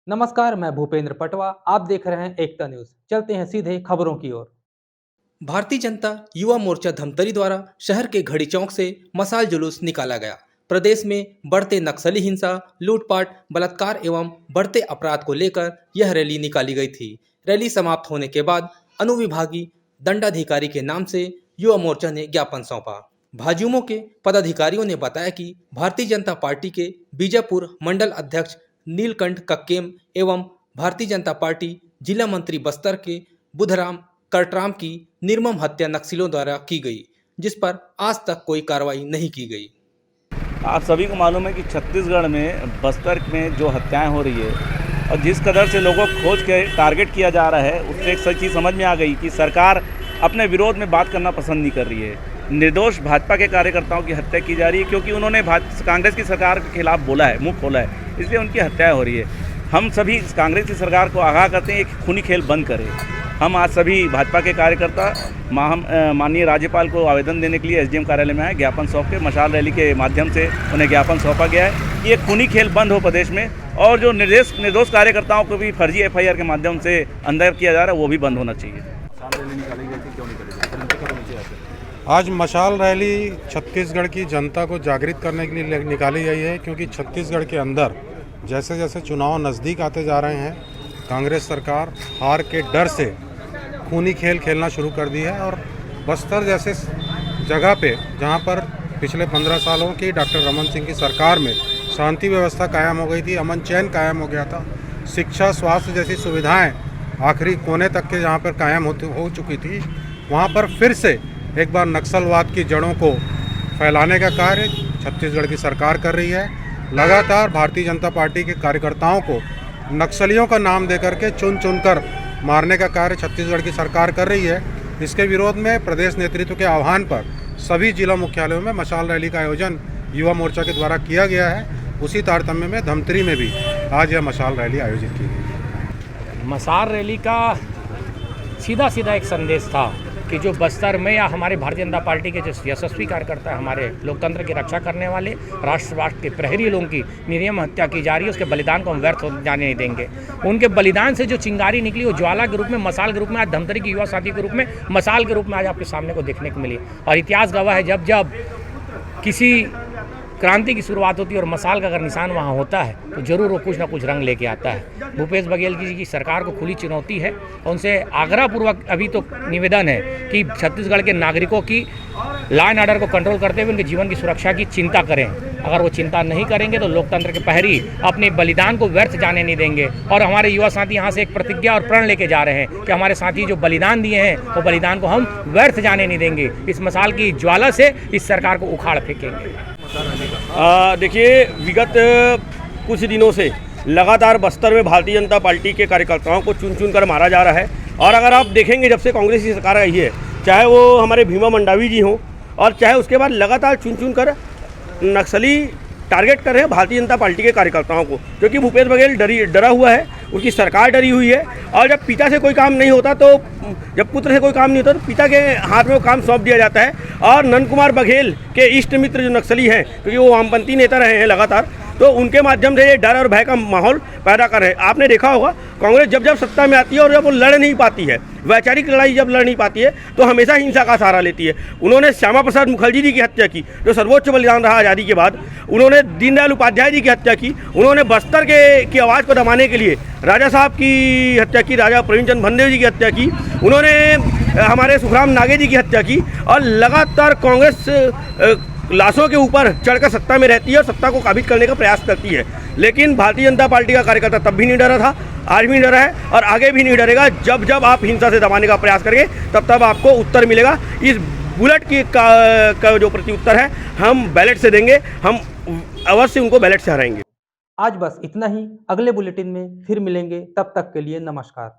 नमस्कार, मैं भूपेंद्र पटवा। आप देख रहे हैं एकता न्यूज। चलते हैं सीधे खबरों की ओर। भारतीय जनता युवा मोर्चा धमतरी द्वारा शहर के घड़ी चौक से मशाल जुलूस निकाला गया। प्रदेश में बढ़ते नक्सली हिंसा, लूटपाट, बलात्कार एवं बढ़ते अपराध को लेकर यह रैली निकाली गई थी। रैली समाप्त होने के बाद अनुविभागीय दंडाधिकारी के नाम से युवा मोर्चा ने ज्ञापन सौंपा। भाजयुमो के पदाधिकारियों ने बताया कि भारतीय जनता पार्टी के बीजापुर मंडल अध्यक्ष नीलकंठ कक्केम एवं भारतीय जनता पार्टी जिला मंत्री बस्तर के बुधराम करटराम की निर्मम हत्या नक्सलियों द्वारा की गई, जिस पर आज तक कोई कार्रवाई नहीं की गई। आप सभी को मालूम है कि छत्तीसगढ़ में बस्तर में जो हत्याएं हो रही है और जिस कदर से लोगों को खोज के टारगेट किया जा रहा है, उससे एक सच्ची समझ में आ गई कि सरकार अपने विरोध में बात करना पसंद नहीं कर रही है। निर्दोष भाजपा के कार्यकर्ताओं की हत्या की जा रही है क्योंकि उन्होंने कांग्रेस की सरकार के खिलाफ बोला है, मुंह खोला है, इसलिए उनकी हत्या हो रही है। हम सभी कांग्रेस की सरकार को आगाह करते हैं कि खूनी खेल बंद करें। हम आज सभी भाजपा के कार्यकर्ता माननीय राज्यपाल को आवेदन देने के लिए एसडीएम कार्यालय में आए। ज्ञापन सौंप के मशाल रैली के माध्यम से उन्हें ज्ञापन सौंपा गया है कि ये खूनी खेल बंद हो प्रदेश में, और जो निर्दोष कार्यकर्ताओं को भी फर्जी एफआईआर के माध्यम से अंदर किया जा रहा है वो भी बंद होना चाहिए। आज मशाल रैली छत्तीसगढ़ की जनता को जागृत करने के लिए निकाली गई है, क्योंकि छत्तीसगढ़ के अंदर जैसे जैसे चुनाव नज़दीक आते जा रहे हैं, कांग्रेस सरकार हार के डर से खूनी खेल खेलना शुरू कर दी है। और बस्तर जैसे जगह पे जहां पर पिछले 15 सालों की डॉक्टर रमन सिंह की सरकार में शांति व्यवस्था कायम हो गई थी, अमन चैन कायम हो गया था, शिक्षा स्वास्थ्य जैसी सुविधाएं आखिरी कोने तक के जहां पर कायम हो चुकी थी, वहां पर फिर से एक बार नक्सलवाद की जड़ों को फैलाने का कार्य छत्तीसगढ़ की सरकार कर रही है। लगातार भारतीय जनता पार्टी के कार्यकर्ताओं को नक्सलियों का नाम देकर के चुन कर मारने का कार्य छत्तीसगढ़ की सरकार कर रही है। इसके विरोध में प्रदेश नेतृत्व के आह्वान पर सभी जिला मुख्यालयों में मशाल रैली का आयोजन युवा मोर्चा के द्वारा किया गया है। उसी तारतम्य में धमतरी में भी आज यह मशाल रैली आयोजित की गई। मशाल रैली का सीधा एक संदेश था कि जो बस्तर में या हमारे भारतीय जनता पार्टी के जो यशस्वी कार्यकर्ता है, हमारे लोकतंत्र की रक्षा करने वाले, राष्ट्र के प्रहरी लोगों की निर्मम हत्या की जा रही है, उसके बलिदान को हम व्यर्थ जाने नहीं देंगे। उनके बलिदान से जो चिंगारी निकली वो ज्वाला के रूप में, मशाल के रूप में, आज धमतरी की युवा साथी के रूप में, मशाल के रूप में आज आपके सामने को देखने को मिली। और इतिहास गवाह है, जब जब किसी क्रांति की शुरुआत होती है और मशाल का अगर निशान वहाँ होता है तो जरूर वो कुछ ना कुछ रंग लेके आता है। भूपेश बघेल जी की सरकार को खुली चुनौती है और उनसे आग्रहपूर्वक अभी तो निवेदन है कि छत्तीसगढ़ के नागरिकों की लॉ एंड ऑर्डर को कंट्रोल करते हुए उनके जीवन की सुरक्षा की चिंता करें। अगर वो चिंता नहीं करेंगे तो लोकतंत्र के प्रहरी अपने बलिदान को व्यर्थ जाने नहीं देंगे। और हमारे युवा साथी यहाँ से एक प्रतिज्ञा और प्रण लेके जा रहे हैं कि हमारे साथी जो बलिदान दिए हैं वो बलिदान को हम व्यर्थ जाने नहीं देंगे। इस मशाल की ज्वाला से इस सरकार को उखाड़ फेंकेंगे। देखिए, विगत कुछ दिनों से लगातार बस्तर में भारतीय जनता पार्टी के कार्यकर्ताओं को चुन कर मारा जा रहा है। और अगर आप देखेंगे, जब से कांग्रेस की सरकार आई है, चाहे वो हमारे भीमा मंडावी जी हों और चाहे उसके बाद लगातार चुन कर नक्सली टारगेट कर रहे हैं भारतीय जनता पार्टी के कार्यकर्ताओं को, क्योंकि भूपेश बघेल डरा हुआ है, उनकी सरकार डरी हुई है। और जब पिता से कोई काम नहीं होता तो जब पुत्र से कोई काम नहीं होता तो पिता के हाथ में वो काम सौंप दिया जाता है। और नंद कुमार बघेल के इष्ट मित्र जो नक्सली हैं, क्योंकि वो वामपंथी नेता रहे हैं लगातार, तो उनके माध्यम से ये डर और भय का माहौल पैदा कर रहे हैं। आपने देखा होगा, कांग्रेस जब सत्ता में आती है और जब वो लड़ नहीं पाती है, वैचारिक लड़ाई जब लड़ नहीं पाती है, तो हमेशा हिंसा का सहारा लेती है। उन्होंने श्यामा प्रसाद मुखर्जी जी की हत्या की, जो सर्वोच्च बलिदान रहा आज़ादी के बाद। उन्होंने दीनदयाल उपाध्याय जी की हत्या की। उन्होंने बस्तर की आवाज़ को दबाने के लिए राजा साहब की हत्या की, राजा प्रवीण चंद्र भंदेव जी की हत्या की। उन्होंने हमारे सुखराम नागे जी की हत्या की। और लगातार कांग्रेस लाशों के ऊपर चढ़कर सत्ता में रहती है और सत्ता को काबिज करने का प्रयास करती है। लेकिन भारतीय जनता पार्टी का कार्यकर्ता तब भी नहीं डरा था, आज भी नहीं डरा है और आगे भी नहीं डरेगा। जब आप हिंसा से दबाने का प्रयास करेंगे तब आपको उत्तर मिलेगा। इस बुलेट का जो प्रति उत्तर है हम बैलेट से देंगे, हम अवश्य उनको बैलेट से हराएंगे। आज बस इतना ही। अगले बुलेटिन में फिर मिलेंगे, तब तक के लिए नमस्कार।